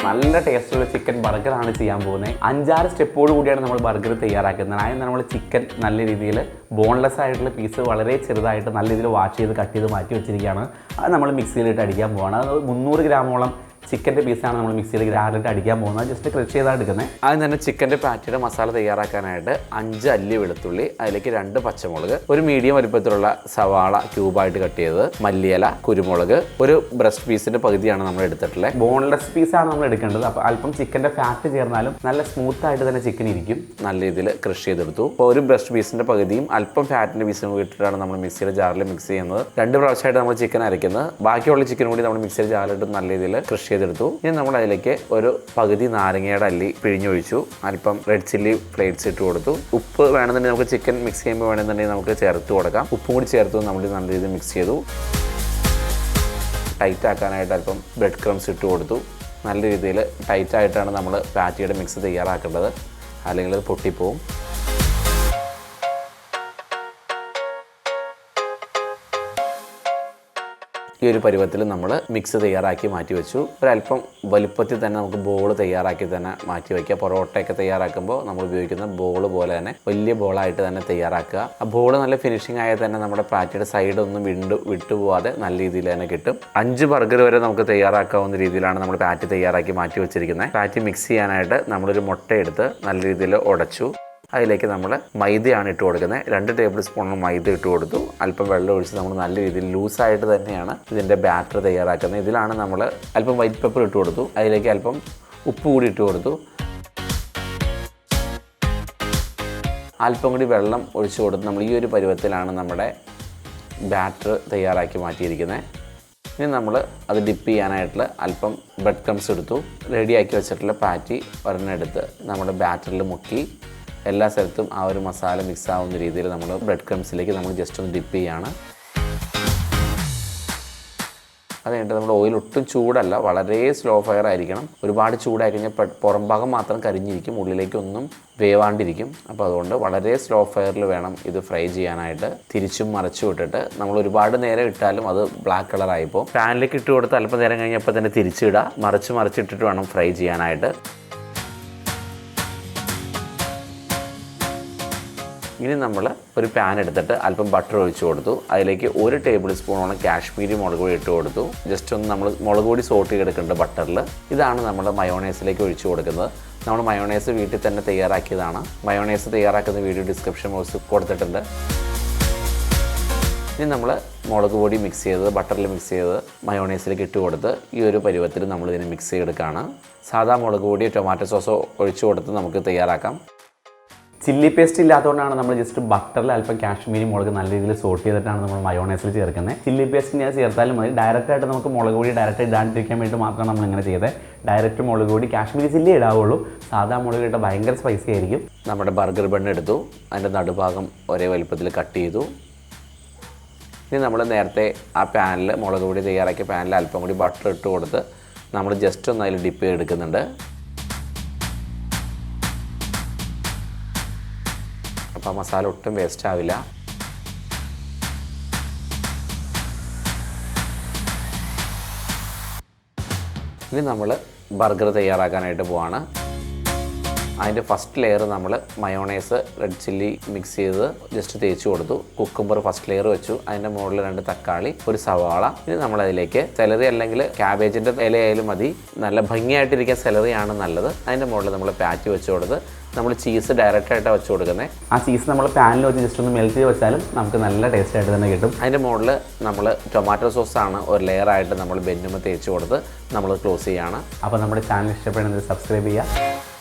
നല്ല ടേസ്റ്റുള്ള ചിക്കൻ ബർഗറാണ് ചെയ്യാൻ പോകുന്നത്. 5-6 സ്റ്റെപ്പോട് കൂടിയാണ് നമ്മൾ ബർഗർ തയ്യാറാക്കുന്നത്. ആദ്യം നമ്മൾ ചിക്കൻ നല്ല രീതിയിൽ ബോൺലെസ് ആയിട്ടുള്ള പീസ് വളരെ ചെറുതായിട്ട് നല്ല രീതിയിൽ വാഷ് ചെയ്ത് കട്ട് ചെയ്ത് മാറ്റി വെച്ചിരിക്കുകയാണ്. അത് നമ്മൾ മിക്സിയിലിട്ട് അടിക്കാൻ പോവാണ്. അത് 300 ഗ്രാമോളം ചിക്കൻ്റെ പീസാണ് നമ്മൾ മിക്സിയിൽ ഗ്രാൻഡിട്ട് അടിക്കാൻ പോകുന്നത്. ജസ്റ്റ് ക്രഷ് ചെയ്താണ് എടുക്കുന്നത്. ആദ്യം തന്നെ ചിക്കൻ്റെ പാറ്റിയുടെ മസാല തയ്യാറാക്കാനായിട്ട് 5 അല്ലി വെളുത്തുള്ളി, അതിലേക്ക് 2 പച്ചമുളക്, ഒരു മീഡിയം വലുപ്പത്തിലുള്ള സവാള ക്യൂബായിട്ട് കട്ട് ചെയ്തത്, മല്ലിയില, കുരുമുളക്, ഒരു ബ്രസ്റ്റ് പീസിൻ്റെ പകുതിയാണ് നമ്മൾ എടുത്തിട്ടുള്ളത്. ബോൺലെസ് പീസാണ് നമ്മൾ എടുക്കേണ്ടത്. അപ്പോൾ അല്പം ചിക്കൻ്റെ ഫാറ്റ് ചേർന്നാലും നല്ല സ്മൂത്ത് ആയിട്ട് തന്നെ ചിക്കൻ ഇരിക്കും. നല്ല രീതിയിൽ ക്രഷ് ചെയ്തെടുത്തു. അപ്പോൾ ഒരു ബ്രസ്റ്റ് പീസിൻ്റെ പകുതിയും അല്പം ഫാറ്റിൻ്റെ പീസും ഇട്ടിട്ടാണ് നമ്മൾ മിക്സിയുടെ ജാറിൽ മിക്സ് ചെയ്യുന്നത്. 2 പ്രാവശ്യമായിട്ട് നമ്മൾ ചിക്കൻ അരയ്ക്കുന്നത്. ബാക്കിയുള്ള ചിക്കൻ കൂടി നമ്മൾ മിക്സിയുടെ ജാറിലിട്ട് നല്ല രീതിയിൽ ക്രഷ് ചെയ്തെടുത്തു. ഇനി നമ്മൾ അതിലേക്ക് ഒരു പകുതി നാരങ്ങയുടെ അല്ലി പിഴിഞ്ഞൊഴിച്ചു. അല്പം റെഡ് ചില്ലി ഫ്ലേക്സ് ഇട്ട് കൊടുത്തു. ഉപ്പ് വേണമെന്നുണ്ടെങ്കിൽ നമുക്ക് ചിക്കൻ മിക്സ് ചെയ്യുമ്പോൾ വേണമെന്നുണ്ടെങ്കിൽ നമുക്ക് ചേർത്ത് കൊടുക്കാം. ഉപ്പും കൂടി ചേർത്ത് നമ്മൾ നല്ല രീതിയിൽ മിക്സ് ചെയ്തു. ടൈറ്റ് ആക്കാനായിട്ട് അല്പം ബ്രെഡ് ക്രംസ് ഇട്ട് കൊടുത്തു. നല്ല രീതിയിൽ ടൈറ്റായിട്ടാണ് നമ്മൾ പാറ്റിയുടെ മിക്സ് തയ്യാറാക്കേണ്ടത്, അല്ലെങ്കിൽ അത് പൊട്ടിപ്പോവും. ഈ ഒരു പരുവത്തിൽ നമ്മൾ മിക്സ് തയ്യാറാക്കി മാറ്റി വെച്ചു. ഒരല്പം വലുപ്പത്തിൽ തന്നെ നമുക്ക് ബോൾ തയ്യാറാക്കി തന്നെ മാറ്റി വയ്ക്കുക. പൊറോട്ടയൊക്കെ തയ്യാറാക്കുമ്പോൾ നമ്മൾ ഉപയോഗിക്കുന്ന ബോൾ പോലെ തന്നെ വലിയ ബോളായിട്ട് തന്നെ തയ്യാറാക്കുക. ആ ബോൾ നല്ല ഫിനിഷിംഗ് ആയാൽ തന്നെ നമ്മുടെ പാറ്റിയുടെ സൈഡൊന്നും വിട്ടുപോകാതെ നല്ല രീതിയിൽ തന്നെ കിട്ടും. 5 ബർഗർ വരെ നമുക്ക് തയ്യാറാക്കാവുന്ന രീതിയിലാണ് നമ്മൾ പാറ്റി തയ്യാറാക്കി മാറ്റി വെച്ചിരിക്കുന്നത്. പാറ്റി മിക്സ് ചെയ്യാനായിട്ട് നമ്മളൊരു മുട്ട എടുത്ത് നല്ല രീതിയിൽ ഉടച്ചു. അതിലേക്ക് നമ്മൾ മൈദയാണ് ഇട്ട് കൊടുക്കുന്നത്. 2 ടേബിൾ സ്പൂൺ മൈദ ഇട്ട് കൊടുത്തു. അല്പം വെള്ളം ഒഴിച്ച് നമ്മൾ നല്ല രീതിയിൽ ലൂസായിട്ട് തന്നെയാണ് ഇതിൻ്റെ ബാറ്റർ തയ്യാറാക്കുന്നത്. ഇതിലാണ് നമ്മൾ അല്പം വൈറ്റ് പെപ്പർ ഇട്ട് കൊടുത്തു. അതിലേക്ക് അല്പം ഉപ്പ് കൂടി ഇട്ട് കൊടുത്തു. അല്പം കൂടി വെള്ളം ഒഴിച്ച് കൊടുത്ത് നമ്മൾ ഈ ഒരു പരുവത്തിലാണ് നമ്മുടെ ബാറ്റർ തയ്യാറാക്കി മാറ്റിയിരിക്കുന്നത്. ഇനി നമ്മൾ അത് ഡിപ്പ് ചെയ്യാനായിട്ടുള്ള അല്പം ബ്രെഡ് ക്രംസ് എടുത്തു. റെഡിയാക്കി വെച്ചിട്ടുള്ള പാറ്റി ഒരെണ്ണെടുത്ത് നമ്മുടെ ബാറ്ററിൽ മുക്കി എല്ലാ സ്ഥലത്തും ആ ഒരു മസാല മിക്സ് ആവുന്ന രീതിയിൽ നമ്മൾ ബ്രെഡ് ക്രംസിലേക്ക് നമ്മൾ ജസ്റ്റ് ഒന്ന് ഡിപ്പ് ചെയ്യാണ്. അത് കഴിഞ്ഞിട്ട് നമ്മൾ ഓയിൽ ഒട്ടും ചൂടല്ല, വളരെ സ്ലോ ഫയർ ആയിരിക്കണം. ഒരുപാട് ചൂടായി കഴിഞ്ഞാൽ പുറം ഭാഗം മാത്രം കരിഞ്ഞിരിക്കും, ഉള്ളിലേക്കൊന്നും വേവാണ്ടിരിക്കും. അപ്പോൾ അതുകൊണ്ട് വളരെ സ്ലോ ഫയറിൽ വേണം ഇത് ഫ്രൈ ചെയ്യാനായിട്ട്. തിരിച്ചും മറിച്ചും ഇട്ടിട്ട് നമ്മൾ ഒരുപാട് നേരം ഇട്ടാലും അത് ബ്ലാക്ക് കളറായിപ്പോൾ. പാനിലേക്ക് ഇട്ട് കൊടുത്ത് അല്പം നേരം കഴിഞ്ഞപ്പോൾ തന്നെ തിരിച്ചിടുക. മറിച്ചിട്ടിട്ട് വേണം ഫ്രൈ ചെയ്യാനായിട്ട്. ഇനി നമ്മൾ ഒരു പാൻ എടുത്തിട്ട് അല്പം ബട്ടർ ഒഴിച്ച് കൊടുത്തു. അതിലേക്ക് 1 ടേബിൾ സ്പൂണോളം കാശ്മീരി മുളക് പൊടി ഇട്ട് കൊടുത്തു. ജസ്റ്റ് ഒന്ന് നമ്മൾ മുളക് പൊടി സോട്ട് ചെയ്തെടുക്കേണ്ട ബട്ടറിൽ. ഇതാണ് നമ്മൾ മയോണൈസിലേക്ക് ഒഴിച്ച് കൊടുക്കുന്നത്. നമ്മൾ മയോണൈസ് വീട്ടിൽ തന്നെ തയ്യാറാക്കിയതാണ്. മയോണൈസ് തയ്യാറാക്കുന്ന വീഡിയോ ഡിസ്ക്രിപ്ഷൻ ബോക്സിൽ കൊടുത്തിട്ടുണ്ട്. ഇനി നമ്മൾ മുളക് പൊടി മിക്സ് ചെയ്തത് ബട്ടറിൽ മിക്സ് ചെയ്ത് മയോണൈസിലേക്ക് ഇട്ട് കൊടുത്ത് ഈ ഒരു പരുവത്തിൽ നമ്മളിതിനെ മിക്സ് ചെയ്തെടുക്കുകയാണ്. സാധാ മുളക് പൊടി ടൊമാറ്റോ സോസോ ഒഴിച്ച് കൊടുത്ത് നമുക്ക് തയ്യാറാക്കാം. ചില്ലി പേസ്റ്റ് ഇല്ലാത്തതുകൊണ്ടാണ് നമ്മൾ ജസ്റ്റ് ബട്ടറിൽ അല്പം കാശ്മീരി മുളക് നല്ല രീതിയിൽ സോട്ട് ചെയ്തിട്ടാണ് നമ്മൾ മയോണൈസിൽ ചേർക്കുന്നത്. ചില്ലി പേസ്റ്റ് ഞാൻ ചേർത്താലും മതി. ഡയറക്റ്റായിട്ട് നമുക്ക് മുളക് പൊടി ഡയറക്റ്റ് ഇടാണ്ടിരിക്കാൻ വേണ്ടി മാത്രമാണ് നമ്മൾ ഇങ്ങനെ ചെയ്തത്. ഡയറക്റ്റ് മുളക് പൊടി കാശ്മീരി ചില്ലി ഇടാവുള്ളൂ. സാധാ മുളക് ഇട്ട ഭയങ്കര സ്പൈസി ആയിരിക്കും. നമ്മുടെ ബർഗർ ബൺ എടുത്തു. അതിൻ്റെ നടുഭാഗം ഒരേ വലുപ്പത്തിൽ കട്ട് ചെയ്തു. ഇനി നമ്മൾ നേരത്തെ ആ പാനിൽ മുളക് പൊടി തയ്യാറാക്കിയ പാനിൽ അല്പം കൂടി ബട്ടർ ഇട്ട് കൊടുത്ത് നമ്മൾ ജസ്റ്റ് ഒന്ന് അതിൽ ഡിപ്പ് ചെയ്തെടുക്കുന്നുണ്ട്. അപ്പോൾ മസാല ഒട്ടും വേസ്റ്റ് ആവില്ല. ഇനി നമ്മൾ ബർഗർ തയ്യാറാക്കാനായിട്ട് പോവാണ്. അതിൻ്റെ ഫസ്റ്റ് ലെയർ നമ്മൾ മയോണൈസ് റെഡ് ചില്ലി മിക്സ് ചെയ്ത് ജസ്റ്റ് തേച്ച് കൊടുത്തു. കുക്കുംബർ ഫസ്റ്റ് ലെയർ വെച്ചു. അതിൻ്റെ മുകളിൽ 2 തക്കാളി, ഒരു സവാള. ഇനി നമ്മളതിലേക്ക് സെലറി അല്ലെങ്കിൽ ക്യാബേജിൻ്റെ ഇലയായാലും മതി, നല്ല ഭംഗിയായിട്ടിരിക്കാൻ സെലറിയാണ് നല്ലത്. അതിൻ്റെ മുകളിൽ നമ്മൾ പാറ്റി വെച്ച് കൊടുത്ത് നമ്മൾ ചീസ് ഡയറക്റ്റായിട്ടാണ് വെച്ച് കൊടുക്കുന്നത്. ആ ചീസ് നമ്മൾ പാനിൽ വെച്ച് ജസ്റ്റ് ഒന്ന് മെൽറ്റ് ചെയ്ത് വെച്ചാലും നമുക്ക് നല്ല ടേസ്റ്റ് ആയിട്ട് തന്നെ കിട്ടും. അതിൻ്റെ മുകളിൽ നമ്മൾ ടൊമാറ്റോ സോസാണ് ഒരു ലെയറായിട്ട് നമ്മൾ ബെന്നുമ്പോൾ തേച്ച് കൊടുത്ത് നമ്മൾ ക്ലോസ് ചെയ്യുകയാണ്. അപ്പോൾ നമ്മുടെ ചാനൽ ഇഷ്ടപ്പെടുന്നത് സബ്സ്ക്രൈബ് ചെയ്യുക.